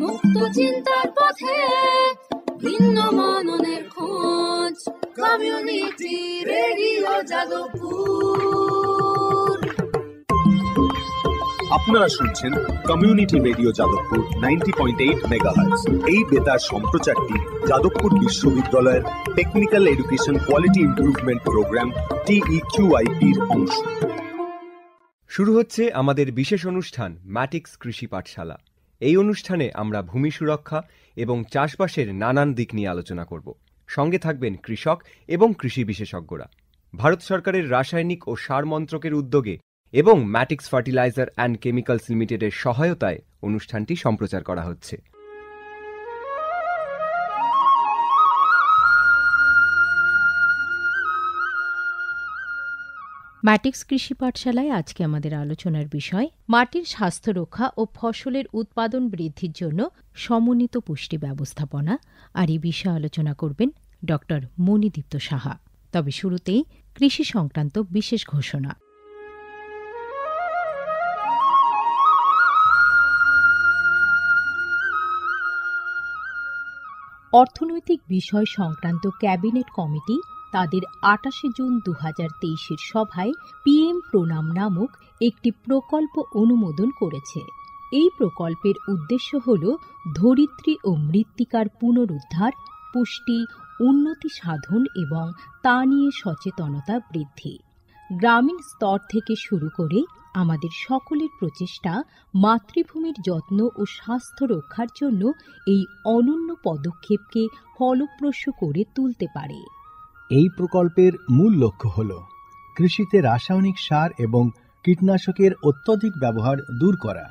মুক্ত চিন্তার পথে ভিন্ন মননের খোঁজ, কমিউনিটি রেডিও যাদবপুর। আপনারা শুনছেন কমিউনিটি রেডিও যাদবপুর 90.8 মেগাহার্টজ। এই বেতার সম্প্রচারটি যাদবপুর বিশ্ববিদ্যালয়ের technical education quality improvement programme TEQIP-র অংশ। শুরু হচ্ছে আমাদের বিশেষ অনুষ্ঠান ম্যাটিক্স কৃষি পাঠশালা। এই অনুষ্ঠানে আমরা ভূমি সুরক্ষা এবং চাষবাসের নানান দিক নিয়ে আলোচনা করব। সঙ্গে থাকবেন কৃষক এবং কৃষি বিশেষজ্ঞরা। ভারত সরকারের রাসায়নিক ও সার মন্ত্রকের উদ্যোগে এবং ম্যাটিক্স ফার্টিলাইজার অ্যান্ড কেমিক্যালস লিমিটেডের সহায়তায় অনুষ্ঠানটি সম্প্রচার করা হচ্ছে। ম্যাটিক্স কৃষি পাঠশালায় আজকে আমাদের আলোচনার বিষয় মাটির স্বাস্থ্য রক্ষা ও ফসলের উৎপাদন বৃদ্ধির জন্য সমন্বিত পুষ্টি ব্যবস্থাপনা। আর এই বিষয়ে আলোচনা করবেন ডক্টর মণিদীপ্ত সাহা। তবে শুরুতেই কৃষি সংক্রান্ত বিশেষ ঘোষণা। অর্থনৈতিক বিষয় সংক্রান্ত ক্যাবিনেট কমিটি তাদের ২৮ জুন ২০২৩ সভায় পিএম প্রণাম নামক একটি প্রকল্প অনুমোদন করেছে। এই প্রকল্পের উদ্দেশ্য হল ধরিত্রী ও মৃত্তিকার পুনরুদ্ধার, পুষ্টি, উন্নতি সাধন এবং তা নিয়ে সচেতনতা বৃদ্ধি। গ্রামীণ স্তর থেকে শুরু করে আমাদের সকলের প্রচেষ্টা মাতৃভূমির যত্ন ও স্বাস্থ্য রক্ষার জন্য এই অনন্য পদক্ষেপকে ফলপ্রসূ করে তুলতে পারে। এই প্রকল্পের মূল লক্ষ্য হল কৃষিতে রাসায়নিক সার এবং কীটনাশকের অত্যধিক ব্যবহার দূর করা।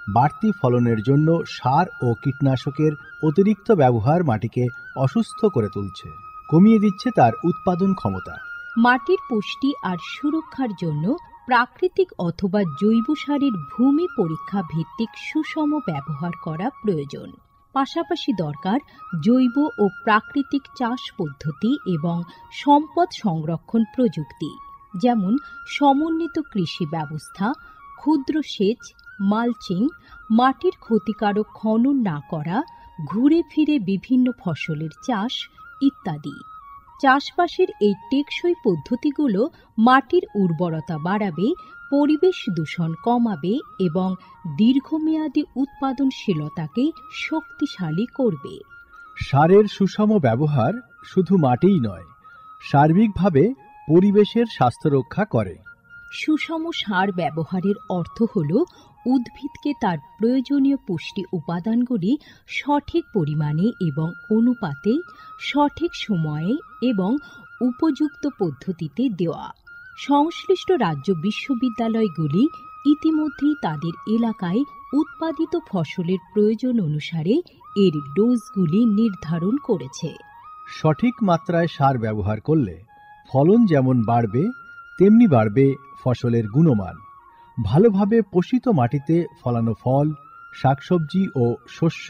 বাড়তি ফলনের জন্য সার ও কীটনাশকের অতিরিক্ত ব্যবহার মাটিকে অসুস্থ করে তুলছে, কমিয়ে দিচ্ছে তার উৎপাদন ক্ষমতা। মাটির পুষ্টি আর সুরক্ষার জন্য প্রাকৃতিক অথবা জৈব সারের ভূমি পরীক্ষা ভিত্তিক সুষম ব্যবহার করা প্রয়োজন। পাশাপাশি দরকার জৈব ও প্রাকৃতিক চাষ পদ্ধতি এবং সম্পদ সংরক্ষণ প্রযুক্তি, যেমন সমন্বিত কৃষি ব্যবস্থা, ক্ষুদ্র সেচ, মালচিং, মাটির ক্ষতিকারক খনন না করা, ঘুরে ফিরে বিভিন্ন ফসলের চাষ ইত্যাদি। চাষবাসের এই টেকসই পদ্ধতিগুলো মাটির উর্বরতা বাড়াবে, পরিবেশ দূষণ কমাবে এবং দীর্ঘমেয়াদী উৎপাদনশীলতাকে শক্তিশালী করবে। সারের সুষম ব্যবহার শুধু মাটিই নয়, সার্বিকভাবে পরিবেশের স্বাস্থ্য রক্ষা করে। সুষম সার ব্যবহারের অর্থ হল উদ্ভিদকে তার প্রয়োজনীয় পুষ্টি উপাদানগুলি সঠিক পরিমাণে এবং অনুপাতে, সঠিক সময়ে এবং উপযুক্ত পদ্ধতিতে দেওয়া। সংশ্লিষ্ট রাজ্য বিশ্ববিদ্যালয়গুলি ইতিমধ্যেই তাদের এলাকায় উৎপাদিত ফসলের প্রয়োজন অনুসারে এর ডোজগুলি নির্ধারণ করেছে। সঠিক মাত্রায় সার ব্যবহার করলে ফলন যেমন বাড়বে, তেমনি বাড়বে ফসলের গুণমান। ভালোভাবে পোষিত মাটিতে ফলানো ফল, শাকসবজি ও শস্য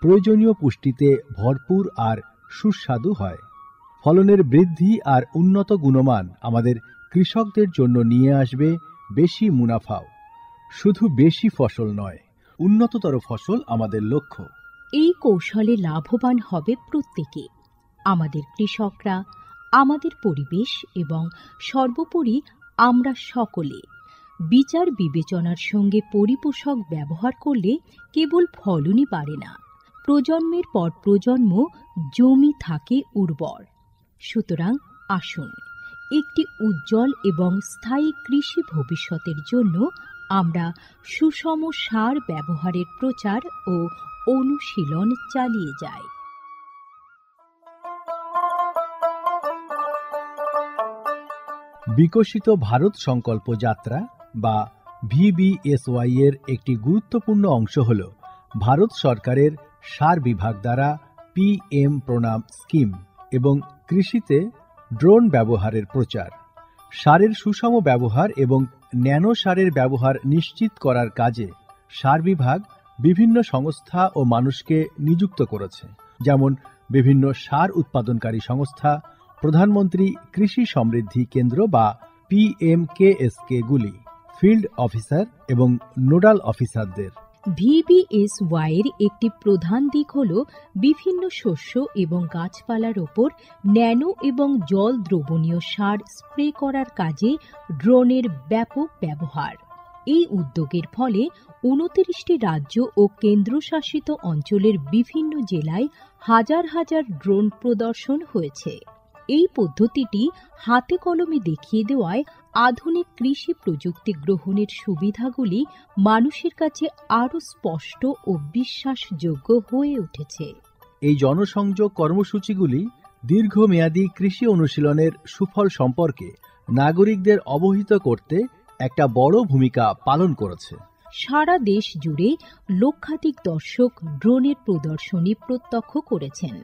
প্রয়োজনীয় পুষ্টিতে ভরপুর আর সুস্বাদু হয়। ফলনের বৃদ্ধি আর উন্নত গুণমান আমাদের কৃষকদের জন্য নিয়ে আসবে বেশি মুনাফাও। শুধু বেশি ফসল নয়, উন্নততর ফসল আমাদের লক্ষ্য। এই কৌশলে লাভবান হবে প্রত্যেকে, আমাদের কৃষকরা, আমাদের পরিবেশ এবং সর্বোপরি আমরা সকলে। বিচার বিবেচনার সঙ্গে পরিপোষক ব্যবহার করলে কেবল ফলনই বাড়ে না, প্রজন্মের পর প্রজন্ম জমি থাকে উর্বর। সুতরাং আসুন, একটি উজ্জ্বল এবং স্থায়ী কৃষি ভবিষ্যতের জন্য আমরা সুষম সার ব্যবহারের প্রচার ও অনুশীলন চালিয়ে যাই। বিকশিত ভারত সংকল্প যাত্রা বা VBSY এর একটি গুরুত্বপূর্ণ অংশ হল ভারত সরকারের সার বিভাগ দ্বারা PM প্রণাম স্কিম এবং কৃষিতে ড্রোন ব্যবহারের প্রচার। সারের সুষম ব্যবহার এবং ন্যানো সারের ব্যবহার নিশ্চিত করার কাজে সার বিভাগ বিভিন্ন সংস্থা ও মানুষকে নিযুক্ত করেছে, যেমন বিভিন্ন সার উৎপাদনকারী সংস্থা, প্রধানমন্ত্রী কৃষি সমৃদ্ধি কেন্দ্র বা PMKSK গুলি, ফিল্ড অফিসার এবং নোডাল অফিসারদের। VBSY এর একটি প্রধান দিক হল বিভিন্ন শস্য এবং গাছপালার ওপর ন্যানো এবং জল দ্রবণীয় সার স্প্রে করার কাজে ড্রোনের ব্যাপক ব্যবহার। এই উদ্যোগের ফলে ২৯টি রাজ্য ও কেন্দ্রশাসিত অঞ্চলের বিভিন্ন জেলায় হাজার হাজার ড্রোন প্রদর্শন হয়েছে। এই পদ্ধতিটি হাতে কলমে দেখিয়ে দেওয়ায় আধুনিক কৃষি প্রযুক্তি গ্রহণের সুবিধাগুলি মানুষের কাছে আরও স্পষ্ট ও বিশ্বাসযোগ্য হয়ে উঠেছে। এই জনসংযোগ কর্মসূচিগুলি দীর্ঘমেয়াদী কৃষি অনুশীলনের সুফল সম্পর্কে নাগরিকদের অবহিত করতে একটা বড় ভূমিকা পালন করেছে। সারা দেশ জুড়ে লক্ষাধিক দর্শক ড্রোনের প্রদর্শনী প্রত্যক্ষ করেছেন।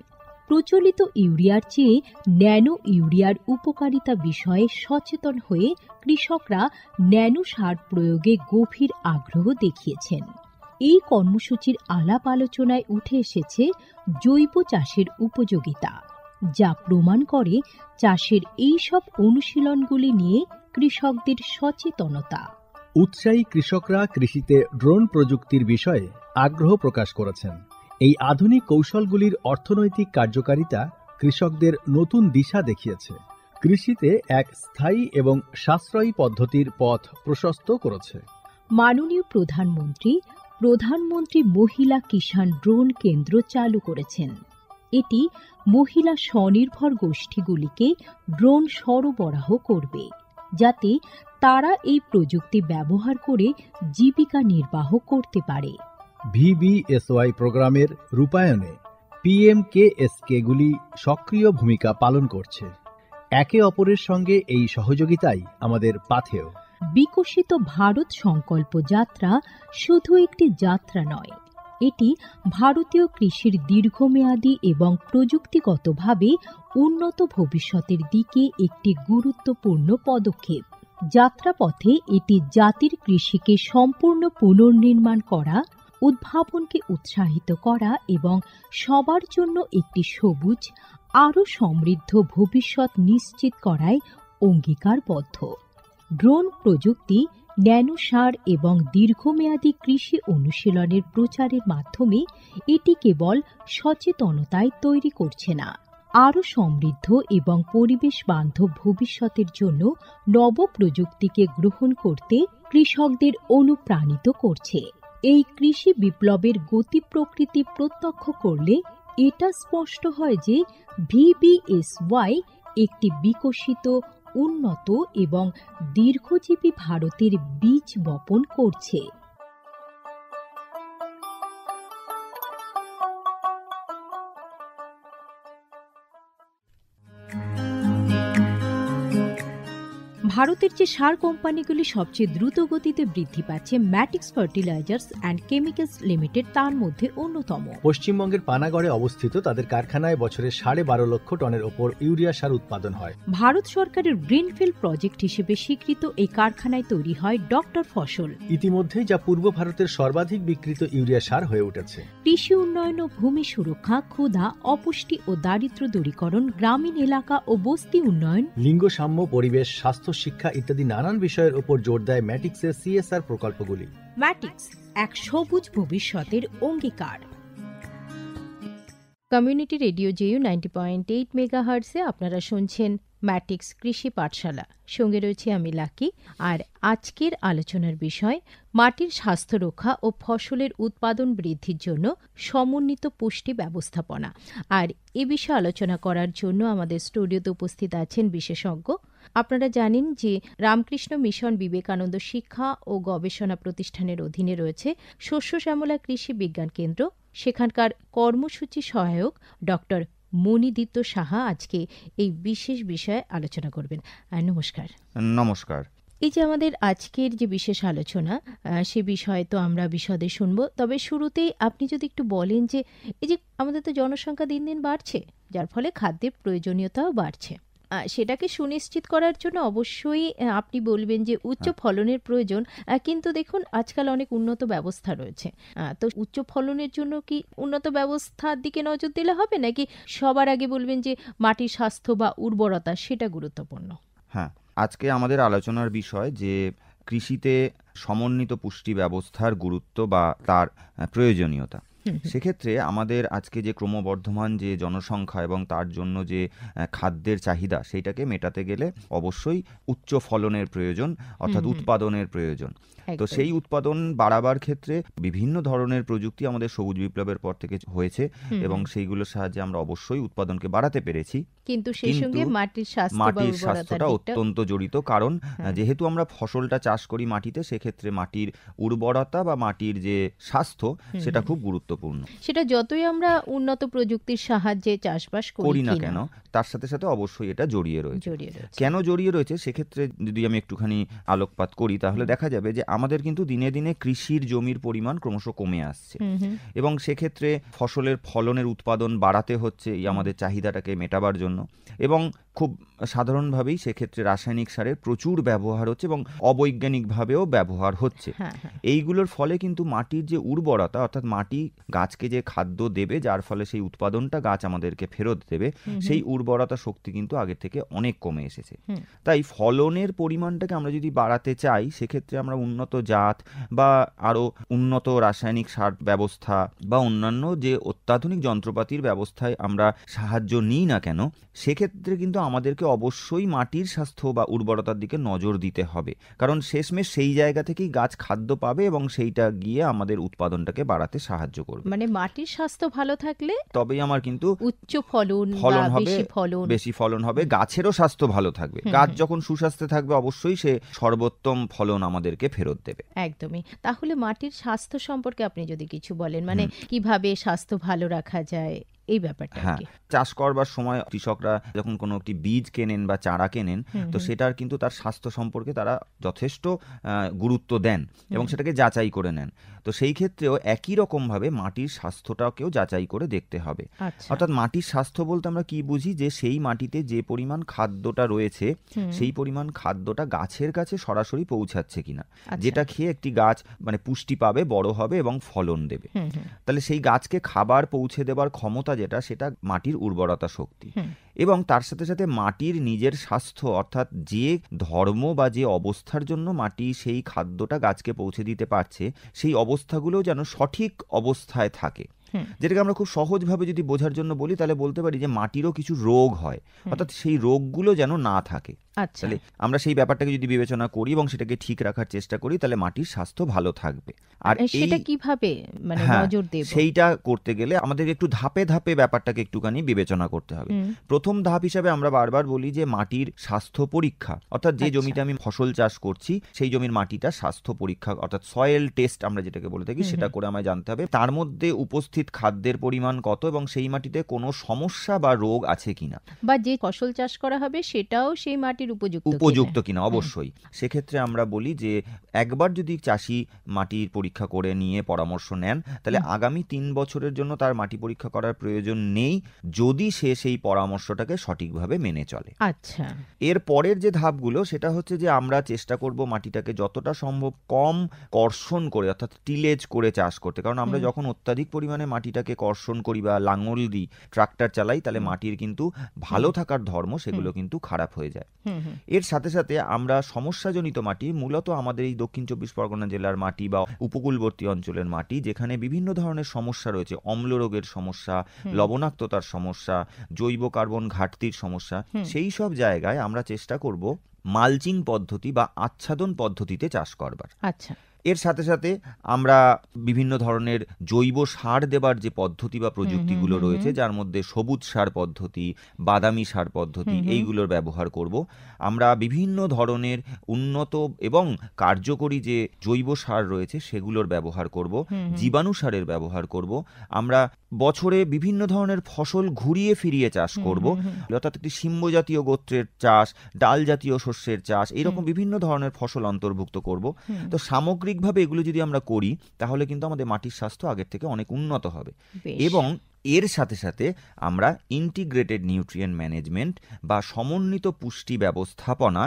প্রচলিত ইউরিয়ার চেয়ে ন্যানো ইউরিয়ার উপকারিতা বিষয়ে সচেতন হয়ে কৃষকরা ন্যানো সার প্রয়োগে গভীর আগ্রহ দেখিয়েছেন। এই কর্মসূচির আলাপ আলোচনায় উঠে এসেছে জৈব চাষের উপযোগিতা, যা প্রমাণ করে চাষের এই সব অনুশীলনগুলি নিয়ে কৃষকদের সচেতনতা। উৎসাহী কৃষকরা কৃষিতে ড্রোন প্রযুক্তির বিষয়ে আগ্রহ প্রকাশ করেছেন। এই আধুনিক কৌশলগুলির অর্থনৈতিক কার্যকারিতা কৃষকদের নতুন দিশা দেখিয়েছে, কৃষিতে এক স্থায়ী এবং সাশ্রয়ী পদ্ধতির পথ প্রশস্ত করেছে। মাননীয় প্রধানমন্ত্রী মহিলা কিষাণ ড্রোন কেন্দ্র চালু করেছেন। এটি মহিলা স্বনির্ভর গোষ্ঠীগুলিকে ড্রোন সরবরাহ করবে, যাতে তারা এই প্রযুক্তি ব্যবহার করে জীবিকা নির্বাহ করতে পারে। VBSY প্রোগ্রামের রূপায়ণে PMKSKগুলি সক্রিয় ভূমিকা পালন করছে। একে অপরের সঙ্গে এই সহযোগিতাই আমাদের পাথেয়। বিকশিত ভারত সংকল্প যাত্রা শুধু একটি যাত্রা নয়, এটি ভারতীয় কৃষির দীর্ঘমেয়াদী এবং প্রযুক্তিগতভাবে উন্নত ভবিষ্যতের দিকে একটি গুরুত্বপূর্ণ পদক্ষেপ। যাত্রাপথে এটি জাতির কৃষিকে সম্পূর্ণ পুনর্নির্মাণ করা, উদ্ভাবনকে উৎসাহিত করা এবং সবার জন্য একটি সবুজ, আরও সমৃদ্ধ ভবিষ্যৎ নিশ্চিত করায় অঙ্গীকারবদ্ধ। ড্রোন প্রযুক্তি, ন্যানো সার এবং দীর্ঘমেয়াদী কৃষি অনুশীলনের প্রচারের মাধ্যমে এটি কেবল সচেতনতায় তৈরি করছে না, আরও সমৃদ্ধ এবং পরিবেশ বান্ধব ভবিষ্যতের জন্য নব প্রযুক্তিকে গ্রহণ করতে কৃষকদের অনুপ্রাণিত করছে। এই কৃষি বিপ্লবের গতি প্রকৃতি প্রত্যক্ষ করলে এটা স্পষ্ট হয় যে VBSY একটি বিকশিত, উন্নত এবং দীর্ঘজীবী ভারতের বীজ বপন করছে। ভারতের যে সার কোম্পানিগুলি সবচেয়ে দ্রুত গতিতে বৃদ্ধি পাচ্ছে, ম্যাটিক্স ফার্টিলাইজার্স অ্যান্ড কেমিক্যালস লিমিটেড তার মধ্যে অন্যতম। পশ্চিমবঙ্গের পানাগড়ে অবস্থিত তাদের কারখানায় বছরে 12.5 লক্ষ টনের ওপর ইউরিয়া সার উৎপাদন হয়। ভারত সরকারের গ্রিনফিল্ড প্রজেক্ট হিসেবে স্বীকৃত এই কারখানায় তৈরি হয় ডক্টর ফসল। ইতিমধ্যেই যা পূর্ব ভারতের সর্বাধিক বিক্রিত ইউরিয়া সার হয়ে উঠেছে। কৃষি উন্নয়ন ও ভূমি সুরক্ষা, ক্ষুধা, অপুষ্টি ও দারিদ্র্য দূরীকরণ, গ্রামীণ এলাকা ও বস্তি উন্নয়ন, লিঙ্গ সাম্য, পরিবেশ, স্বাস্থ্য, শিক্ষা ইত্যাদি নানান বিষয়ের উপর জোর দেয় ম্যাটিক্সের CSR প্রকল্পগুলি। ম্যাটিক্স এক সবুজ ভবিষ্যতের অঙ্গীকার। কমিউনিটি রেডিও JU 90.8 মেগাহার্টজে আপনারা শুনছেন ম্যাটিক্স কৃষি পাঠশালা। সঙ্গে রয়েছে আমি লাকি। আর আজকের আলোচনার বিষয় মাটির স্বাস্থ্য রক্ষা ও ফসলের উৎপাদন বৃদ্ধির জন্য সমন্বিত পুষ্টি ব্যবস্থাপনা। আর এ বিষয়ে আলোচনা করার জন্য আমাদের স্টুডিওতে উপস্থিত আছেন বিশেষজ্ঞ। আপনারা জানেন যে রামকৃষ্ণ মিশন বিবেকানন্দ শিক্ষা ও গবেষণা প্রতিষ্ঠানের অধীনে রয়েছে শস্য শ্যামলা কৃষি বিজ্ঞান কেন্দ্র। সেখানকার কর্মসূচি সহায়ক ডক্টর মণিদীপ্ত সাহা আজকে এই বিশেষ বিষয়ে আলোচনা করবেন। নমস্কার। নমস্কার। এই যে আমাদের আজকের যে বিশেষ আলোচনা, সে বিষয়ে তো আমরা বিশদে শুনবো, তবে শুরুতেই আপনি যদি একটু বলেন যে এই যে আমাদের তো জনসংখ্যা দিন দিন বাড়ছে, যার ফলে খাদ্যের প্রয়োজনীয়তাও বাড়ছে, সেটাকে সুনিশ্চিত করার জন্য অবশ্যই আপনি বলবেন যে উচ্চ ফলনের প্রয়োজন, কিন্তু দেখুন আজকাল অনেক উন্নত ব্যবস্থা রয়েছে। তো উচ্চ ফলনের জন্য কি উন্নত ব্যবস্থার দিকে নজর দিলে হবে, নাকি সবার আগে বলবেন যে মাটির স্বাস্থ্য বা উর্বরতা সেটা গুরুত্বপূর্ণ? হ্যাঁ, আজকে আমাদের আলোচনার বিষয় যে কৃষিতে সমন্বিত পুষ্টি ব্যবস্থার গুরুত্ব বা তার প্রয়োজনীয়তা। সেক্ষেত্রে আমাদের আজকে যে ক্রমবর্ধমান যে জনসংখ্যা এবং তার জন্য যে খাদ্যের চাহিদা, সেইটাকে মেটাতে গেলে অবশ্যই উচ্চ ফলনের প্রয়োজন, অর্থাৎ উৎপাদনের প্রয়োজন। তো সেই উৎপাদন বাড়াবার ক্ষেত্রে বিভিন্ন ধরনের প্রযুক্তি আমাদের সবুজ বিপ্লবের পর থেকে হয়েছে এবং সেইগুলোর সাহায্যে আমরা অবশ্যই উৎপাদনকে বাড়াতে পেরেছি। কিন্তু সেই সঙ্গে মাটির স্বাস্থ্যটা অত্যন্ত জড়িত, কারণ যেহেতু আমরা ফসলটা চাষ করি মাটিতে, সেক্ষেত্রে মাটির উর্বরতা বা মাটির যে স্বাস্থ্য সেটা খুব গুরুত্বপূর্ণ। সেটা যতই আমরা উন্নত প্রযুক্তির সাহায্যে চাষবাস করি না কেন, তার সাথে সাথে অবশ্যই এটা জড়িয়ে রয়েছে। কেন জড়িয়ে রয়েছে সেক্ষেত্রে যদি আমি একটুখানি আলোকপাত করি, তাহলে দেখা যাবে যে আমাদের কিন্তু দিনে দিনে কৃষির জমির পরিমাণ ক্রমশ কমে আসছে এবং সেক্ষেত্রে ফসলের ফলনের উৎপাদন বাড়াতে হচ্ছে এই আমাদের চাহিদাটাকে মেটাবার জন্য। এবং খুব সাধারণভাবেই সেক্ষেত্রে রাসায়নিক সারের প্রচুর ব্যবহার হচ্ছে এবং অবৈজ্ঞানিকভাবেও ব্যবহার হচ্ছে। এইগুলোর ফলে কিন্তু মাটির যে উর্বরতা, অর্থাৎ মাটি গাছকে যে খাদ্য দেবে যার ফলে সেই উৎপাদনটা গাছ আমাদেরকে ফেরত দেবে, সেই উর্বরতা শক্তি কিন্তু আগের থেকে অনেক কমে এসেছে। তাই ফলনের পরিমাণটাকে আমরা যদি বাড়াতে চাই, সেক্ষেত্রে আমরা উন্নত জাত বা আরও উন্নত রাসায়নিক সার ব্যবস্থা বা অন্যান্য যে অত্যাধুনিক যন্ত্রপাতির ব্যবস্থায় আমরা সাহায্য নিই না কেন, সেক্ষেত্রে কিন্তু আমাদেরকে অবশ্যই মাটির স্বাস্থ্য বা উর্বরতার দিকে নজর দিতে হবে, কারণ শেষমেশ সেই জায়গা থেকেই গাছ খাদ্য পাবে এবং সেইটা গিয়ে আমাদের উৎপাদনটাকে বাড়াতে সাহায্য করবে। মানে মাটির স্বাস্থ্য ভালো থাকলে তবেই আমার কিন্তু উচ্চ ফলন হবে, বেশি ফলন হবে, গাছেরও স্বাস্থ্য ভালো থাকবে। গাছ যখন সুস্বাস্থ্যে থাকবে অবশ্যই সে সর্বোত্তম ফলন আমাদেরকে ফেরত দেবে। একদমই। তাহলে মাটির স্বাস্থ্য সম্পর্কে আপনি যদি কিছু বলেন, মানে কিভাবে স্বাস্থ্য ভালো রাখা যায় এই ব্যাপারটা। চাষ করবার সময় কৃষকরা যখন কোনো একটি বীজ কেনেন বা চারা কেনেন, তো সেটার কিন্তু তার স্বাস্থ্য সম্পর্কে তারা যথেষ্ট গুরুত্ব দেন এবং সেটাকে যাচাই করে নেন। তো সেই ক্ষেত্রেও একই রকমভাবে মাটির স্বাস্থ্যটাকেও যাচাই করে দেখতে হবে। অর্থাৎ মাটির স্বাস্থ্য বলতে আমরা কি বুঝি, যে সেই মাটিতে যে পরিমাণ খাদ্যটা রয়েছে সেই পরিমাণ খাদ্যটা গাছের কাছে সরাসরি পৌঁছাচ্ছে কিনা, যেটা খেয়ে একটি গাছ মানে পুষ্টি পাবে, বড় হবে এবং ফলন দেবে। তাহলে সেই গাছকে খাবার পৌঁছে দেবার ক্ষমতা যেটা, সেটা মাটির উর্বরতা শক্তি। এবং তার সাথে সাথে মাটির নিজের স্বাস্থ্য, অর্থাৎ যে ধর্ম বা যে অবস্থার জন্য মাটি সেই খাদ্যটা গাছকে পৌঁছে দিতে পারছে, সেই অবস্থাগুলো যেন সঠিক অবস্থায় থাকে। যেটাকে আমরা খুব সহজভাবে যদি বোঝার জন্য বলি, তাহলে বলতে পারি যে মাটিরও কিছু রোগ হয়, অর্থাৎ সেই রোগগুলো যেন না থাকে। তাহলে আমরা সেই ব্যাপারটাকে যদি বিবেচনা করি এবং সেটাকে ঠিক রাখার চেষ্টা করি, তাহলে মাটির স্বাস্থ্য ভালো থাকবে। আর সেটা কিভাবে মানে নজর দেব, সেইটা করতে গেলে আমাদের একটু ধাপে ধাপে ব্যাপারটাকে একটুখানি বিবেচনা করতে হবে। প্রথম ধাপ হিসাবে আমরা বারবার বলি যে মাটির স্বাস্থ্য পরীক্ষা, অর্থাৎ যে জমিতে আমি ফসল চাষ করছি সেই জমির মাটিটা স্বাস্থ্য পরীক্ষা, অর্থাৎ সয়েল টেস্ট আমরা যেটাকে বলে থাকি, সেটা করে আমায় জানতে হবে তার মধ্যে উপস্থিত খাদ্যের পরিমাণ কত এবং সেই মাটিতে কোনো সমস্যা বা রোগ আছে কিনা, বা যে ফসল চাষ করা হবে সেটাও সেই মাটির উপযুক্ত কিনা। অবশ্যই সেক্ষেত্রে আমরা বলি যে একবার যদি চাষি মাটির পরীক্ষা করে নিয়ে পরামর্শ নেন, তাহলে আগামী 3 বছরের জন্য তার মাটি পরীক্ষা করার প্রয়োজন নেই, যদি সে সেই পরামর্শটাকে সঠিকভাবে মেনে চলে। এর পরের যে ধাপগুলো, সেটা হচ্ছে যে আমরা চেষ্টা করব মাটিটাকে যতটা সম্ভব কম কর্ষণ করে, অর্থাৎ টিলেজ করে চাষ করতে। কারণ আমরা যখন অত্যাধিক পরিমাণে মাটিটাকে কর্ষণ করি বা লাঙল দিই, ট্রাক্টর চালাই, তাহলে মাটির কিন্তু ভালো থাকার ধর্ম সেগুলো কিন্তু খারাপ হয়ে যায়। এর সাথে সাথে আমরা সমস্যাজনিত মাটি, মূলত আমাদের এই দক্ষিণ 24 পরগনা জেলার মাটি বা উপকূলবর্তী অঞ্চলের মাটি, যেখানে বিভিন্ন ধরনের সমস্যা রয়েছে, অম্ল রোগের সমস্যা, লবণাক্ততার সমস্যা, জৈব কার্বন ঘাটতির সমস্যা, সেই সব জায়গায় আমরা চেষ্টা করব মালচিং পদ্ধতি বা আচ্ছাদন পদ্ধতিতে চাষ করবার। এর সাথে সাথে আমরা বিভিন্ন ধরনের জৈব সার দেবার যে পদ্ধতি বা প্রযুক্তিগুলো রয়েছে, যার মধ্যে সবুজ সার পদ্ধতি, বাদামি সার পদ্ধতি, এইগুলোর ব্যবহার করব। আমরা বিভিন্ন ধরনের উন্নত এবং কার্যকরী যে জৈব সার রয়েছে সেগুলোর ব্যবহার করব, জীবাণু সারের ব্যবহার করব। আমরা বছরে বিভিন্ন ধরনের ফসল ঘুরিয়ে ফিরিয়ে চাষ করব, অর্থাৎ একটি সিম্ব জাতীয় গোত্রের চাষ, ডাল জাতীয় শস্যের চাষ, এইরকম বিভিন্ন ধরনের ফসল অন্তর্ভুক্ত করব। তো সামগ্রিকভাবে এগুলো যদি আমরা করি, তাহলে কিন্তু আমাদের মাটির স্বাস্থ্য আগের থেকে অনেক উন্নত হবে। এবং এর সাথে সাথে আমরা ইন্টিগ্রেটেড নিউট্রিয়েন্ট ম্যানেজমেন্ট বা সমন্বিত পুষ্টি ব্যবস্থাপনা,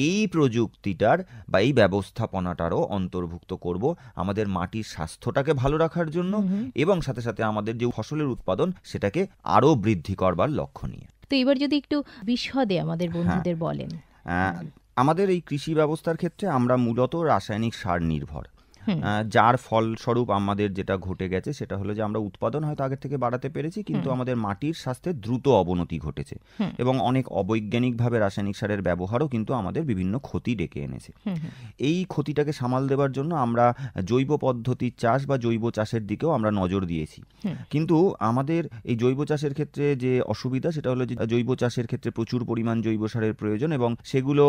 এই প্রযুক্তিটার বা এই ব্যবস্থাপনাটারও অন্তর্ভুক্ত করব আমাদের মাটির স্বাস্থ্যটাকে ভালো রাখার জন্য এবং সাথে সাথে আমাদের যে ফসলের উৎপাদন সেটাকে আরও বৃদ্ধি করবার লক্ষ্য নিয়ে। তো এবার যদি একটু বিশদে আমাদের বন্ধুদের বলেন। আমাদের এই কৃষি ব্যবস্থার ক্ষেত্রে আমরা মূলত রাসায়নিক সার নির্ভর, যার ফলস্বরূপ আমাদের যেটা ঘটে গেছে সেটা হলো যে আমরা উৎপাদন হয়তো আগের থেকে বাড়াতে পেরেছি, কিন্তু আমাদের মাটির স্বাস্থ্যের দ্রুত অবনতি ঘটেছে এবং অনেক অবৈজ্ঞানিকভাবে রাসায়নিক সারের ব্যবহারও কিন্তু আমাদের বিভিন্ন ক্ষতি ডেকে এনেছে। এই ক্ষতিটাকে সামাল দেওয়ার জন্য আমরা জৈব পদ্ধতির চাষ বা জৈব চাষের দিকেও আমরা নজর দিয়েছি। কিন্তু আমাদের এই জৈব চাষের ক্ষেত্রে যে অসুবিধা সেটা হলো যে জৈব চাষের ক্ষেত্রে প্রচুর পরিমাণ জৈব সারের প্রয়োজন এবং সেগুলো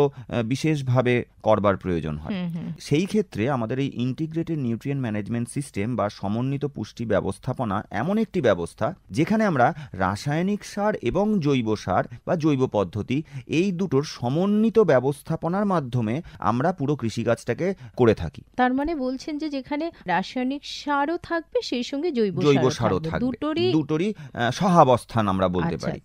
বিশেষভাবে করবার প্রয়োজন হয়। সেই ক্ষেত্রে আমাদের এই ইন্টিগ্রেটেড নিউট্রিয়েন্ট ম্যানেজমেন্ট সিস্টেম বা সমন্বিত পুষ্টি ব্যবস্থাপনা এমন একটি ব্যবস্থা যেখানে আমরা রাসায়নিক সার এবং জৈব সার বা জৈব পদ্ধতি এই দুটোর সমন্বিত ব্যবস্থাপনার মাধ্যমে আমরা পুরো কৃষিকাজটাকে করে থাকি। তার মানে বলছেন যে যেখানে রাসায়নিক সারও থাকবে সেই সঙ্গে জৈব সারও থাকবে, দুটোরই সহাবস্থান আমরা বলতে পারি।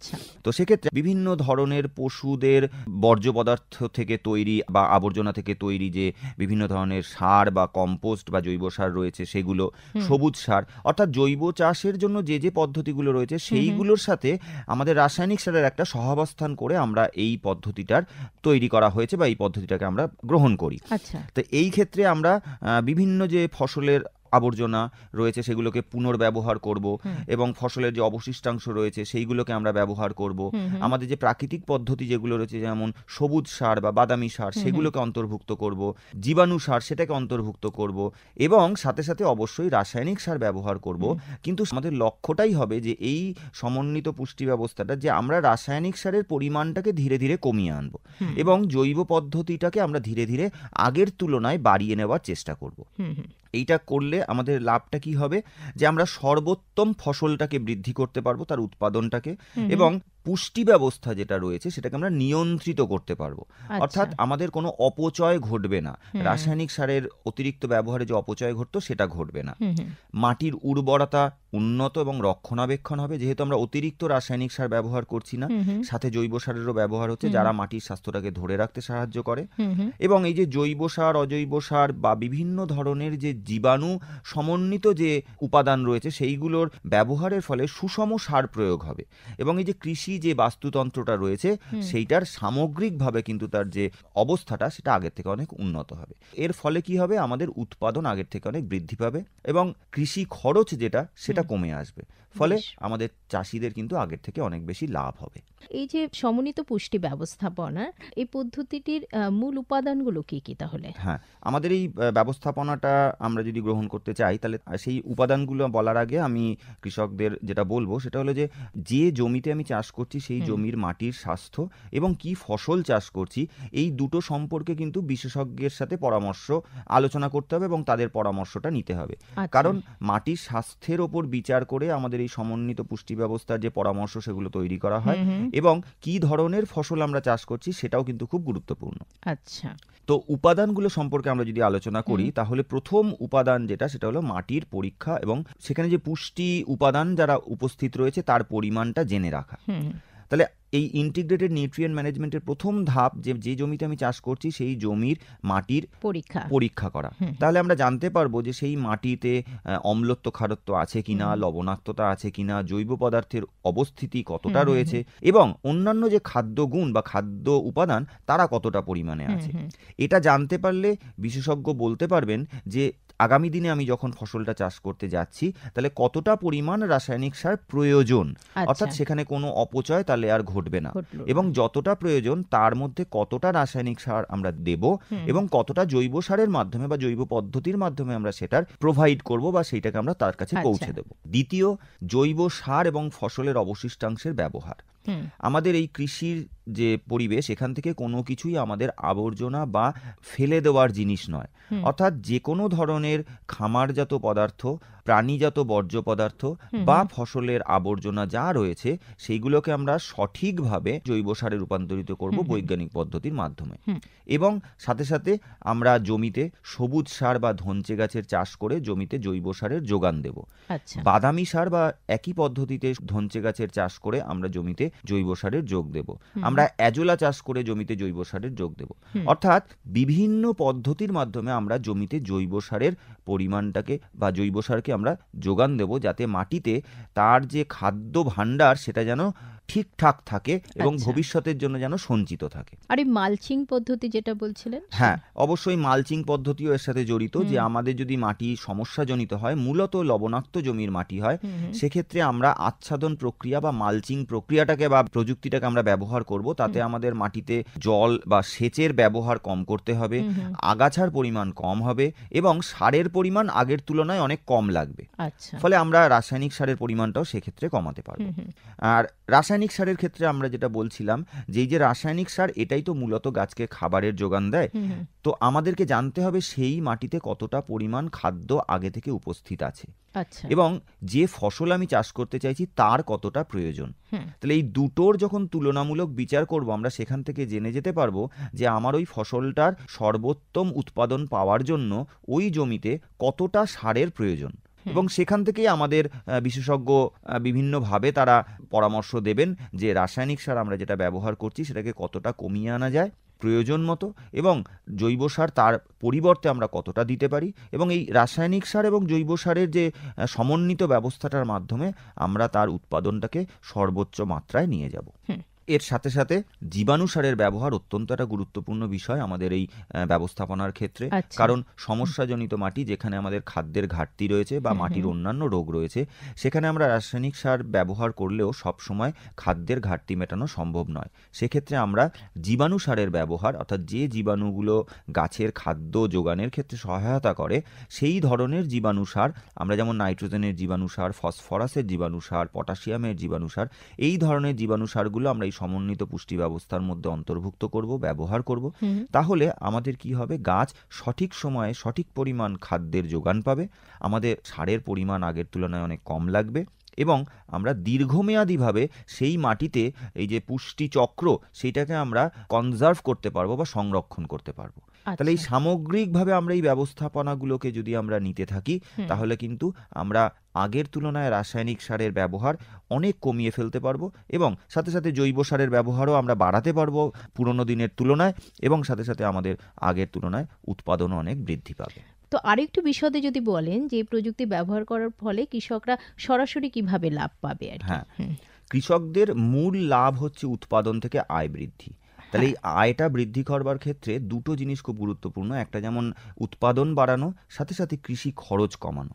তো সেক্ষেত্রে বিভিন্ন ধরনের পশুদের বর্জ্য পদার্থ থেকে তৈরি বা আবর্জনা থেকে তৈরি যে বিভিন্ন ধরনের সার বা কম্পোস্ট বা জৈব সার রয়েছে সেগুলো, সবুজ সার, অর্থাৎ জৈব চাষের জন্য যে যে পদ্ধতিগুলো রয়েছে সেইগুলোর সাথে আমাদের রাসায়নিক সারের একটা সহাবস্থান করে আমরা এই পদ্ধতিটার তৈরি করা হয়েছে বা এই পদ্ধতিটাকে আমরা গ্রহণ করি। তো এই ক্ষেত্রে আমরা বিভিন্ন যে ফসলের আবর্জনা রয়েছে সেগুলোকে পুনর্ব্যবহার করব এবং ফসলের যে অবশিষ্টাংশ রয়েছে সেইগুলোকে আমরা ব্যবহার করব। আমাদের যে প্রাকৃতিক পদ্ধতি যেগুলো রয়েছে যেমন সবুজ সার বা বাদামি সার সেগুলোকে অন্তর্ভুক্ত করব, জীবাণু সার সেটাকে অন্তর্ভুক্ত করব এবং সাথে সাথে অবশ্যই রাসায়নিক সার ব্যবহার করব। কিন্তু আমাদের লক্ষ্যটাই হবে যে এই সমন্বিত পুষ্টি ব্যবস্থাটা যে আমরা রাসায়নিক সারের পরিমাণটাকে ধীরে ধীরে কমিয়ে আনব এবং জৈব পদ্ধতিটাকে আমরা ধীরে ধীরে আগের তুলনায় বাড়িয়ে নেওয়ার চেষ্টা করব। এইটা করলে আমাদের লাভটা কি হবে যে আমরা সর্বোত্তম ফসলটাকে বৃদ্ধি করতে পারবো, তার উৎপাদনটাকে, এবং পুষ্টি ব্যবস্থা যেটা রয়েছে সেটাকে আমরা নিয়ন্ত্রিত করতে পারবো। অর্থাৎ আমাদের কোনো অপচয় ঘটবে না, রাসায়নিক সারের অতিরিক্ত ব্যবহারে যে অপচয় ঘটতো সেটা ঘটবে না। মাটির উর্বরতা উন্নত এবং রক্ষণাবেক্ষণ হবে, যেহেতু আমরা অতিরিক্ত রাসায়নিক সার ব্যবহার করছি না, সাথে জৈব সারেরও ব্যবহার হচ্ছে যারা মাটির স্বাস্থ্যটাকে ধরে রাখতে সাহায্য করে। এবং এই যে জৈব সার, অজৈব সার বা বিভিন্ন ধরনের যে জীবাণু সমন্বিত যে উপাদান রয়েছে সেইগুলোর ব্যবহারের ফলে সুষম সার প্রয়োগ হবে এবং এই যে কৃষি যে বাস্তুতন্ত্রটা রয়েছে সেইটার সামগ্রিকভাবে কিন্তু তার যে অবস্থাটা সেটা আগের থেকে অনেক উন্নত হবে। এর ফলে কি হবে, আমাদের উৎপাদন আগের থেকে অনেক বৃদ্ধি পাবে এবং কৃষি খরচ যেটা সেটা কমে আসবে, ফলে আমাদের চাষিদের কিন্তু আগের থেকে অনেক বেশি লাভ হবে। এই যে সমন্বিত পুষ্টি ব্যবস্থাপনা, এই পদ্ধতিটির মূল উপাদানগুলো কি কি তাহলে? হ্যাঁ, আমাদের এই ব্যবস্থাপনাটা আমরা যদি গ্রহণ করতে চাই তাহলে সেই উপাদানগুলো বলার আগে আমি কৃষকদের যেটা বলবো সেটা হলো যে জমিতে আমি চাষ করছি সেই জমির মাটির স্বাস্থ্য এবং কি ফসল চাষ করছি এই দুটো সম্পর্কে কিন্তু বিশেষজ্ঞের সাথে পরামর্শ আলোচনা করতে হবে এবং তাদের পরামর্শটা নিতে হবে। কারণ মাটির স্বাস্থ্যের ওপর বিচার করে আমাদের এই সমন্বিত পুষ্টি ব্যবস্থার যে পরামর্শ সেগুলো তৈরি করা হয় এবং কি ধরনের ফসল আমরা চাষ করছি সেটাও কিন্তু খুব গুরুত্বপূর্ণ। আচ্ছা, তো উপাদানগুলো সম্পর্কে আমরা যদি আলোচনা করি তাহলে প্রথম উপাদান যেটা সেটা হলো মাটির পরীক্ষা এবং সেখানে যে পুষ্টি উপাদান যারা উপস্থিত রয়েছে তার পরিমাণটা জেনে রাখা। তাহলে এই ইন্টিগ্রেটেড নিউট্রিয়েন্ট ম্যানেজমেন্টের প্রথম ধাপ যে জমিতে আমি চাষ করছি সেই জমির মাটির পরীক্ষা করা। তাহলে আমরা জানতে পারবো যে সেই মাটিতে অম্লত্ব খারত্ব আছে কিনা, লবণাক্ততা আছে কিনা, জৈব পদার্থের অবস্থিতি কতটা রয়েছে এবং অন্যান্য যে খাদ্য গুণ বা খাদ্য উপাদান তারা কতটা পরিমাণে আছে। এটা জানতে পারলে বিশেষজ্ঞ বলতে পারবেন যে আগামী দিনে আমি যখন ফসলটা চাষ করতে যাচ্ছি তাহলে কতটা পরিমাণ রাসায়নিক সার প্রয়োজন, অর্থাৎ সেখানে কোনো অপচয় তাহলে আর ঘটবে না এবং যতটা প্রয়োজন তার মধ্যে কতটা রাসায়নিক সার আমরা দেব এবং কতটা জৈব সারের মাধ্যমে বা জৈব পদ্ধতির মাধ্যমে আমরা সেটার প্রোভাইড করব বা সেইটাকে আমরা তার কাছে পৌঁছে দেব। দ্বিতীয়, জৈব সার এবং ফসলের অবশিষ্টাংশের ব্যবহার। আমাদের এই কৃষির যে পরিবেশ এখান থেকে কোনো কিছুই আমাদের আবর্জনা বা ফেলে দেওয়ার জিনিস নয়, অর্থাৎ যে কোনো ধরনের খামারজাত পদার্থ, প্রাণীজাত বর্জ্য পদার্থ বা ফসলের আবর্জনা যা রয়েছে সেইগুলোকে আমরা সঠিকভাবে জৈব সারে রূপান্তরিত করব বৈজ্ঞানিক পদ্ধতির মাধ্যমে এবং সাথে সাথে আমরা জমিতে সবুজ সার বা ধনচে গাছের চাষ করে জমিতে জৈব সারের যোগান দেব। বাদামি সার বা একই পদ্ধতিতে ধনচে গাছের চাষ করে আমরা জমিতে জৈব সারের যোগ দেব। আমরা অ্যাজোলা চাষ করে জমিতে জৈব সারের যোগ দেব। অর্থাৎ বিভিন্ন পদ্ধতির মাধ্যমে আমরা জমিতে জৈব সারের পরিমাণটাকে বা জৈব সারকে আমরা যোগান দেব যাতে মাটিতে তার যে খাদ্য ভাণ্ডার সেটা যেন ঠিকঠাক থাকে এবং আচ্ছা। ভবিষ্যতের জন্য যেন সঞ্চিত থাকে। আর এই মালচিং পদ্ধতি যেটা বলছিলেন? হ্যাঁ, অবশ্যই মালচিং পদ্ধতিও এর সাথে জড়িত। যে আমাদের যদি মাটি সমস্যাজনিত হয়, মূলত লবণাক্ত জমির মাটি হয়, সেক্ষেত্রে আমরা আচ্ছাদন প্রক্রিয়া বা মালচিং প্রক্রিয়াটাকে বা প্রযুক্তিটাকে আমরা ব্যবহার করব। তাতে আমাদের মাটিতে জল বা সেচের ব্যবহার কম করতে হবে, আগাছার পরিমাণ কম হবে এবং সারের পরিমাণ আগের তুলনায় অনেক কম লাগবে। আচ্ছা। ফলে আমরা রাসায়নিক সারের পরিমাণটাও সেক্ষেত্রে কমাতে পারবো। আর রাসায়নিক সারের ক্ষেত্রে আমরা যেটা বলছিলাম, যে এই যে রাসায়নিক সার, এটাই তো মূলত গাছকে খাবারের যোগান দেয়। তো আমাদেরকে জানতে হবে সেই মাটিতে কতটা পরিমাণ খাদ্য আগে থেকে উপস্থিত আছে আচ্ছা। এবং যে ফসল আমি চাষ করতে চাইছি তার কতটা প্রয়োজন। তাহলে এই দুটোর যখন তুলনামূলক বিচার করব, আমরা সেখান থেকে জেনে যেতে পারবো যে আমার ওই ফসলটার সর্বোত্তম উৎপাদন পাওয়ার জন্য ওই জমিতে কতটা সারের প্রয়োজন। এবং সেখান থেকেই আমাদের বিশেষজ্ঞ বিভিন্নভাবে তারা পরামর্শ দেবেন যে রাসায়নিক সার আমরা যেটা ব্যবহার করছি সেটাকে কতটা কমিয়ে আনা যায় প্রয়োজন মতো, এবং জৈব সার তার পরিবর্তে আমরা কতটা দিতে পারি, এবং এই রাসায়নিক সার এবং জৈব সারের যে সমন্বিত ব্যবস্থাটার মাধ্যমে আমরা তার উৎপাদনটাকে সর্বোচ্চ মাত্রায় নিয়ে যাব। এর সাথে সাথে জীবাণু সারের ব্যবহার অত্যন্ত একটা গুরুত্বপূর্ণ বিষয় আমাদের এই ব্যবস্থাপনার ক্ষেত্রে। কারণ সমস্যাজনিত মাটি, যেখানে আমাদের খাদ্যের ঘাটতি রয়েছে বা মাটির অন্যান্য রোগ রয়েছে, সেখানে আমরা রাসায়নিক সার ব্যবহার করলেও সবসময় খাদ্যের ঘাটতি মেটানো সম্ভব নয়। সেক্ষেত্রে আমরা জীবাণু সারের ব্যবহার, অর্থাৎ যে জীবাণুগুলো গাছের খাদ্য যোগানের ক্ষেত্রে সহায়তা করে, সেই ধরনের জীবাণু সার আমরা, যেমন নাইট্রোজেনের জীবাণু সার, ফসফরাসের জীবাণু সার, পটাশিয়ামের জীবাণু সার, এই ধরনের জীবাণু সারগুলো আমরা এই সমন্বিত পুষ্টি ব্যবস্থার মধ্যে অন্তর্ভুক্ত করব, ব্যবহার করব। তাহলে আমাদের কি হবে, গাছ সঠিক সময়ে সঠিক পরিমাণ খাদ্যের যোগান পাবে, আমাদের সারের পরিমাণ আগের তুলনায় অনেক কম লাগবে, এবং আমরা দীর্ঘমেয়াদীভাবে সেই মাটিতে এই যে পুষ্টি চক্র, সেইটাকে আমরা কনজার্ভ করতে পারবো বা সংরক্ষণ করতে পারবো। তাহলে এই সামগ্রিকভাবে আমরা এই ব্যবস্থাপনাগুলোকে যদি আমরা নিতে থাকি, তাহলে কিন্তু আমরা আগের তুলনায় রাসায়নিক সারের ব্যবহার অনেক কমিয়ে ফেলতে পারবো, এবং সাথে সাথে জৈব সারের ব্যবহারও আমরা বাড়াতে পারবো পুরনো দিনের তুলনায়, এবং সাথে সাথে আমাদের আগের তুলনায় উৎপাদনও অনেক বৃদ্ধি পাবে। তো আরেকটু বিশদে যদি বলেন যে প্রযুক্তি ব্যবহার করার ফলে কৃষকরা সরাসরি কিভাবে লাভ পাবে আর কি? হ্যাঁ, কৃষকদের মূল লাভ হচ্ছে উৎপাদন থেকে আয় বৃদ্ধি। তাহলে এই আয়টা বৃদ্ধি করবার ক্ষেত্রে দুটো জিনিস খুব গুরুত্বপূর্ণ। একটা যেমন উৎপাদন বাড়ানো, সাথে সাথে কৃষি খরচ কমানো।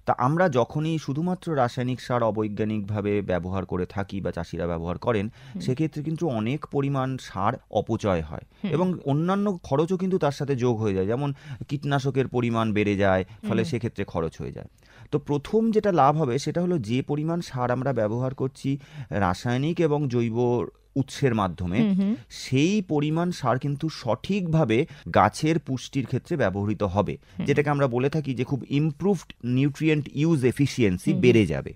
তা আমরা যখনই শুধুমাত্র রাসায়নিক সার অবৈজ্ঞানিকভাবে ব্যবহার করে থাকি বা চাষিরা ব্যবহার করেন, সেক্ষেত্রে কিন্তু অনেক পরিমাণ সার অপচয় হয় এবং অন্যান্য খরচও কিন্তু তার সাথে যোগ হয়ে যায়, যেমন কীটনাশকের পরিমাণ বেড়ে যায়, ফলে সেক্ষেত্রে খরচ হয়ে যায়। তো প্রথম যেটা লাভ হবে সেটা হলো, যে পরিমাণ সার আমরা ব্যবহার করছি রাসায়নিক এবং জৈব উৎসের মাধ্যমে, সেই পরিমাণ সার কিন্তু সঠিকভাবে গাছের পুষ্টির ক্ষেত্রে ব্যবহৃত হবে, যেটাকে আমরা বলে থাকি যে খুব ইমপ্রুভড নিউট্রিয়েন্ট ইউজ এফিসিয়েন্সি বেড়ে যাবে।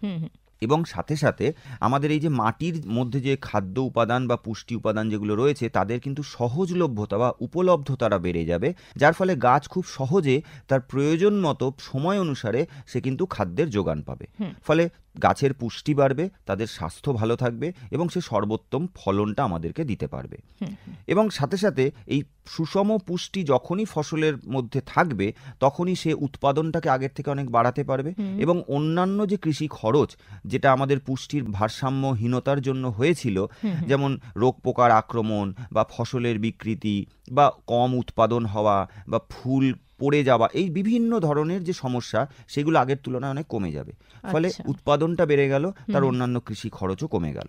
এবং সাথে সাথে আমাদের এই যে মাটির মধ্যে যে খাদ্য উপাদান বা পুষ্টি উপাদান যেগুলো রয়েছে, তাদের কিন্তু সহজলভ্যতা বা উপলব্ধতাটা বেড়ে যাবে, যার ফলে গাছ খুব সহজে তার প্রয়োজন মতো সময় অনুসারে সে কিন্তু খাদ্যের যোগান পাবে। ফলে গাছের পুষ্টি বাড়বে, তাদের স্বাস্থ্য ভালো থাকবে এবং সে সর্বোত্তম ফলনটা আমাদেরকে দিতে পারবে। এবং সাথে সাথে এই সুষম পুষ্টি যখনই ফসলের মধ্যে থাকবে, তখনই সে উৎপাদনটাকে আগের থেকে অনেক বাড়াতে পারবে, এবং অন্যান্য যে কৃষি খরচ, যেটা আমাদের পুষ্টির ভারসাম্যহীনতার জন্য হয়েছিল, যেমন রোগ পোকার আক্রমণ বা ফসলের বিকৃতি বা কম উৎপাদন হওয়া বা ফুল পড়ে যাওয়া, এই বিভিন্ন ধরনের যে সমস্যা, সেগুলো আগের তুলনায় অনেক কমে যাবে। ফলে উৎপাদনটা বেড়ে গেল, তার অন্যান্য কৃষি খরচও কমে গেল।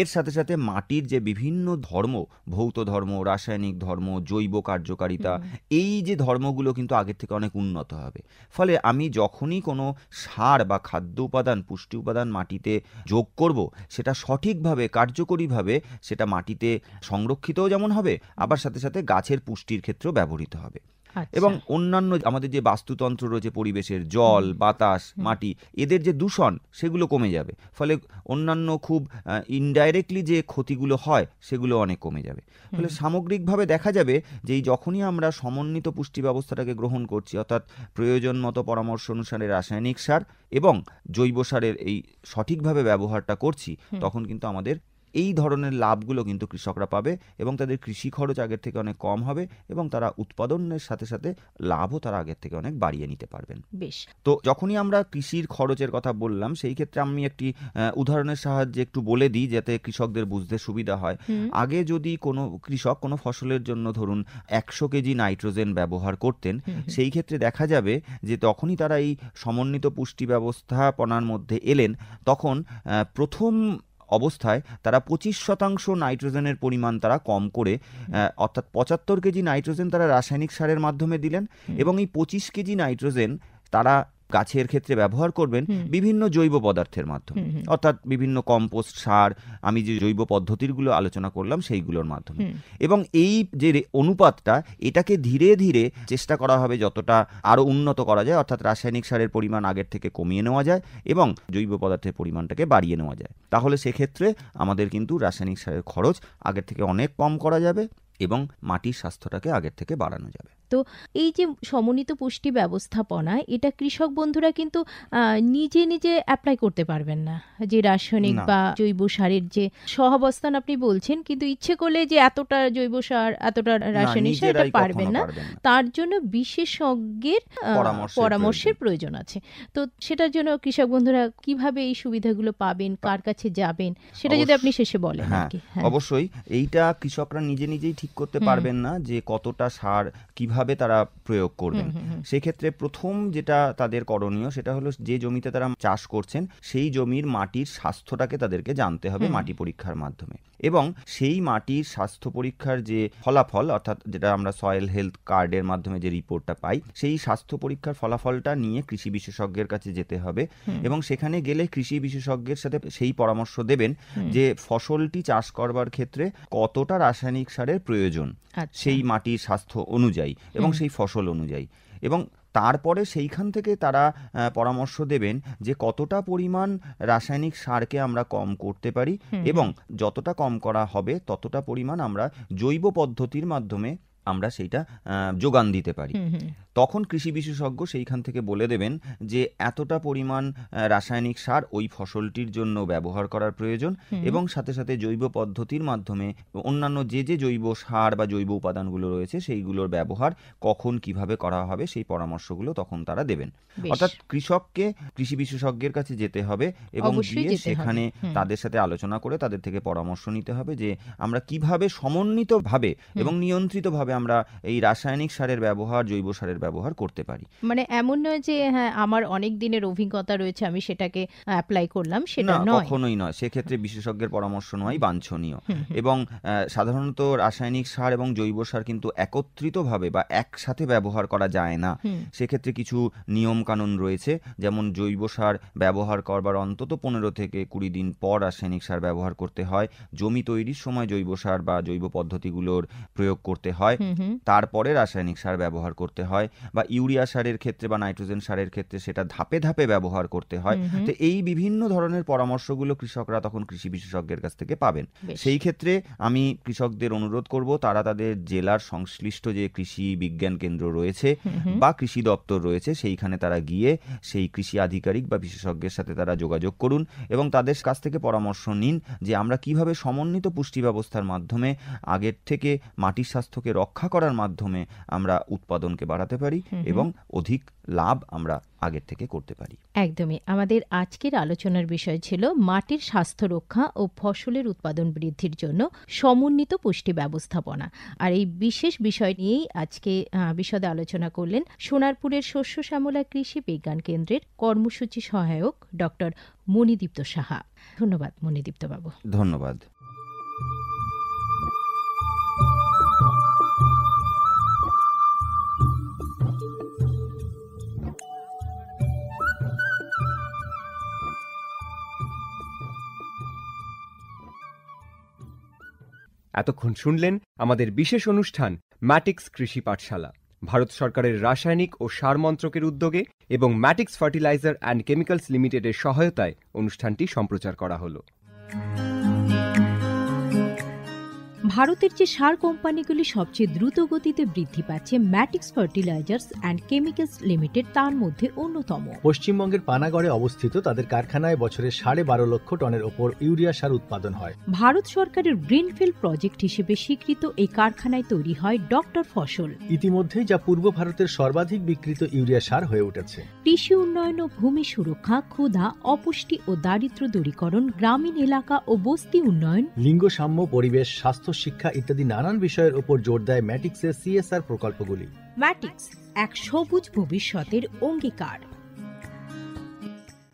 এর সাথে সাথে মাটির যে বিভিন্ন ধর্ম, ভৌত ধর্ম, রাসায়নিক ধর্ম, জৈব কার্যকারিতা, এই যে ধর্মগুলো কিন্তু আগের থেকে অনেক উন্নত হবে। ফলে আমি যখনই কোনো সার বা খাদ্য উপাদান, পুষ্টি উপাদান মাটিতে যোগ করব, সেটা সঠিকভাবে কার্যকরীভাবে সেটা মাটিতে সংরক্ষিতও যেমন হবে, আবার সাথে সাথে গাছের পুষ্টির ক্ষেত্রেও ব্যবহৃত হবে। এবং অন্যান্য আমাদের যে বাস্তুতন্ত্র রয়েছে, পরিবেশের জল, বাতাস, মাটি, এদের যে দূষণ, সেগুলো কমে যাবে। ফলে অন্যান্য খুব ইনডাইরেক্টলি যে ক্ষতিগুলো হয়, সেগুলো অনেক কমে যাবে। ফলে সামগ্রিকভাবে দেখা যাবে যে যখনই আমরা সমন্বিত পুষ্টি ব্যবস্থাটাকে গ্রহণ করছি, অর্থাৎ প্রয়োজন মতো পরামর্শ অনুসারে রাসায়নিক সার এবং জৈব সারের এই সঠিকভাবে ব্যবহারটা করছি, তখন কিন্তু আমাদের এই ধরনের লাভগুলো কিন্তু কৃষকরা পাবে এবং তাদের কৃষি খরচ আগের থেকে অনেক কম হবে এবং তারা উৎপাদনের সাথে সাথে লাভও তারা আগের থেকে অনেক বাড়িয়ে নিতে পারবেন। বেশ। তো যখনই আমরা কৃষির খরচের কথা বললাম, সেই ক্ষেত্রে আমি একটি উদাহরণের সাহায্যে একটু বলে দিই যাতে কৃষকদের বুঝতে সুবিধা হয়। আগে যদি কোনো কৃষক কোনো ফসলের জন্য ধরুন 100 কেজি নাইট্রোজেন ব্যবহার করতেন, সেই ক্ষেত্রে দেখা যাবে যে তখনই তারা এই সমন্বিত পুষ্টি ব্যবস্থাপনার মধ্যে এলেন, তখন প্রথম অবস্থায় তারা 25% নাইট্রোজেনের পরিমাণ তারা কম করে অর্থাৎ 75 কেজি নাইট্রোজেন তারা রাসায়নিক সারের মাধ্যমে দিলেন এবং এই 25 কেজি নাইট্রোজেন তারা গাছের ক্ষেত্রে ব্যবহার করবেন বিভিন্ন জৈব পদার্থের মাধ্যমে, অর্থাৎ বিভিন্ন কম্পোস্ট সার, আমি যে জৈব পদ্ধতিগুলো আলোচনা করলাম সেইগুলোর মাধ্যমে। এবং এই যে অনুপাতটা, এটাকে ধীরে ধীরে চেষ্টা করা হবে যতটা আরও উন্নত করা যায়, অর্থাৎ রাসায়নিক সারের পরিমাণ আগের থেকে কমিয়ে নেওয়া যায় এবং জৈব পদার্থের পরিমাণটাকে বাড়িয়ে নেওয়া যায়। তাহলে সেক্ষেত্রে আমাদের কিন্তু রাসায়নিক সারের খরচ আগের থেকে অনেক কম করা যাবে এবং মাটির স্বাস্থ্যটাকে আগের থেকে বাড়ানো যাবে। তো এই যে সমন্বিত পুষ্টি ব্যবস্থাপনা, এটা কৃষক বন্ধুরা কিন্তু নিজে নিজে অ্যাপ্লাই করতে পারবেন না, যে রাসায়নিক বা জৈব সারের যে সহাবস্থান আপনি বলছেন, কিন্তু ইচ্ছে করলে যে এতটা জৈব সার এতটা রাসায়নিক সার এটা পারবেন না। তার জন্য বিশেষজ্ঞের পরামর্শের প্রয়োজন আছে। তো সেটার জন্য কৃষক বন্ধুরা কিভাবে এই সুবিধাগুলো পাবেন, কার কাছে যাবেন, সেটা যদি আপনি শেষে বলেন। অবশ্যই এইটা কৃষকরা নিজে নিজেই ঠিক করতে পারবেন না যে কতটা সার কিভাবে তারা প্রয়োগ করবেন। সেক্ষেত্রে প্রথম যেটা তাদের করণীয় সেটা হলো যে জমিতে তারা চাষ করছেন সেই জমির মাটির স্বাস্থ্যটাকে তাদেরকে জানতে হবে মাটি পরীক্ষার মাধ্যমে, এবং সেই মাটির স্বাস্থ্য পরীক্ষার যে ফলাফল, অর্থাৎ যেটা আমরা সয়েল হেলথ কার্ডের মাধ্যমে যে রিপোর্টটা পাই, সেই স্বাস্থ্য পরীক্ষার ফলাফলটা নিয়ে কৃষি বিশেষজ্ঞের কাছে যেতে হবে এবং সেখানে গেলে কৃষি বিশেষজ্ঞের সাথে সেই পরামর্শ দেবেন যে ফসলটি চাষ করবার ক্ষেত্রে কতটা রাসায়নিক সারের প্রয়োজন সেই মাটির স্বাস্থ্য অনুযায়ী এবং সেই ফসল অনুযায়ী, এবং তারপরে সেইখান থেকে তারা পরামর্শ দেবেন যে কতটা পরিমাণ রাসায়নিক সারকে আমরা কম করতে পারি এবং যতটা কম করা হবে ততটা পরিমাণ আমরা জৈব পদ্ধতির মাধ্যমে আমরা সেইটা যোগান দিতে পারি। তখন কৃষি বিশেষজ্ঞ সেইখান থেকে বলে দেবেন যে এতটা পরিমাণ রাসায়নিক সার ওই ফসলটির জন্য ব্যবহার করার প্রয়োজন এবং সাথে সাথে জৈব পদ্ধতির মাধ্যমে অন্যান্য যে যে জৈব সার বা জৈব উপাদানগুলো রয়েছে সেইগুলোর ব্যবহার কখন কিভাবে করা হবে সেই পরামর্শগুলো তখন তারা দেবেন। অর্থাৎ কৃষককে কৃষি বিশেষজ্ঞের কাছে যেতে হবে এবং গিয়ে সেখানে তাদের সাথে আলোচনা করে তাদের থেকে পরামর্শ নিতে হবে যে আমরা কিভাবে সমন্বিতভাবে এবং নিয়ন্ত্রিতভাবে আমরা এই রাসায়নিক সারের ব্যবহার, জৈব সারের ব্যবহার করতে পারি। মানে এমন নয় যে হ্যাঁ আমার অনেক দিনের অভিজ্ঞতা রয়েছে আমি সেটাকে অ্যাপ্লাই করলাম, সেটা নয়, কখনোই নয়। সেক্ষেত্রে বিশেষজ্ঞের পরামর্শ নেওয়াই বাঞ্ছনীয়। এবং সাধারণত রাসায়নিক সার এবং জৈব সার কিন্তু একত্রিতভাবে বা একসাথে ব্যবহার করা যায় না। সেক্ষেত্রে কিছু নিয়ম কানুন রয়েছে, যেমন জৈব সার ব্যবহার করবার অন্তত 15 থেকে 20 দিন পর রাসায়নিক সার ব্যবহার করতে হয়, জমি তৈরির সময় জৈব সার বা জৈব পদ্ধতিগুলোর প্রয়োগ করতে হয়, তারপরে রাসায়নিক সার ব্যবহার করতে হয়, বা ইউরিয়া সারের ক্ষেত্রে বা নাইট্রোজেন সারের ক্ষেত্রে সেটা ধাপে ধাপে ব্যবহার করতে হয়। তো এই বিভিন্ন ধরনের পরামর্শগুলো কৃষকরা তখন কৃষি বিশেষজ্ঞের কাছ থেকে পাবেন। সেই ক্ষেত্রে আমি কৃষকদের অনুরোধ করব তারা তাদের জেলার সংশ্লিষ্ট যে কৃষি বিজ্ঞান কেন্দ্র রয়েছে বা কৃষি দপ্তর রয়েছে সেইখানে তারা গিয়ে সেই কৃষি আধিকারিক বা বিশেষজ্ঞের সাথে তারা যোগাযোগ করুন এবং তাদের কাছ থেকে পরামর্শ নিন যে আমরা কিভাবে সমন্বিত পুষ্টি ব্যবস্থার মাধ্যমে আগের থেকে মাটির স্বাস্থ্যকে রক্ষা করার মাধ্যমে আমরা উৎপাদনকে বাড়াতে পারি এবং অধিক লাভ আমরা আগের থেকে করতে পারি। একদমই। আমাদের আজকের আলোচনার বিষয় ছিল মাটির স্বাস্থ্য রক্ষা ও ফসলের উৎপাদন বৃদ্ধির জন্য সমন্বিত পুষ্টি ব্যবস্থাপনা। আর এই বিশেষ বিষয় নিয়েই আজকে বিশদে আলোচনা করলেন সোনারপুরের শস্য শ্যামলা কৃষি বিজ্ঞান কেন্দ্রের কর্মসূচি সহায়ক ডক্টর মণিদীপ্ত সাহা। ধন্যবাদ মণিদীপ্ত বাবু। ধন্যবাদ। এতক্ষণ শুনলেন আমাদের বিশেষ অনুষ্ঠান ম্যাটিক্স কৃষি পাঠশালা, ভারত সরকারের রাসায়নিক ও সার মন্ত্রকের উদ্যোগে এবং ম্যাটিক্স ফার্টিলাইজার অ্যান্ড কেমিক্যালস লিমিটেডের সহায়তায় অনুষ্ঠানটি সম্প্রচার করা হলো। ভারতের যে সার কোম্পানিগুলি সবচেয়ে দ্রুত গতিতে বৃদ্ধি পাচ্ছে ম্যাটিক্স ফার্টিলাইজার্স অ্যান্ড কেমিক্যালস লিমিটেড তার মধ্যে অন্যতম। পশ্চিমবঙ্গের পানাগড়ে অবস্থিত তাদের কারখানায় বছরে 12.5 লক্ষ টনের ওপর ইউরিয়া সার উৎপাদন হয়। ভারত সরকারের গ্রিনফিল্ড প্রজেক্ট হিসেবে স্বীকৃত এই কারখানায় তৈরি হয় ডক্টর ফসল। ইতিমধ্যেই যা পূর্ব ভারতের সর্বাধিক বিক্রিত ইউরিয়া সার হয়ে উঠেছে। কৃষি উন্নয়ন ও ভূমি সুরক্ষা, ক্ষুধা, অপুষ্টি ও দারিদ্র্য দূরীকরণ, গ্রামীণ এলাকা ও বস্তি উন্নয়ন, লিঙ্গ সাম্য, পরিবেশ, স্বাস্থ্য, শিক্ষা ইত্যাদি নানান বিষয়ের উপর জোর দেয় ম্যাটিক্সের CSR প্রকল্পগুলি। ম্যাটিক্স এক সবুজ ভবিষ্যতের অঙ্গীকার।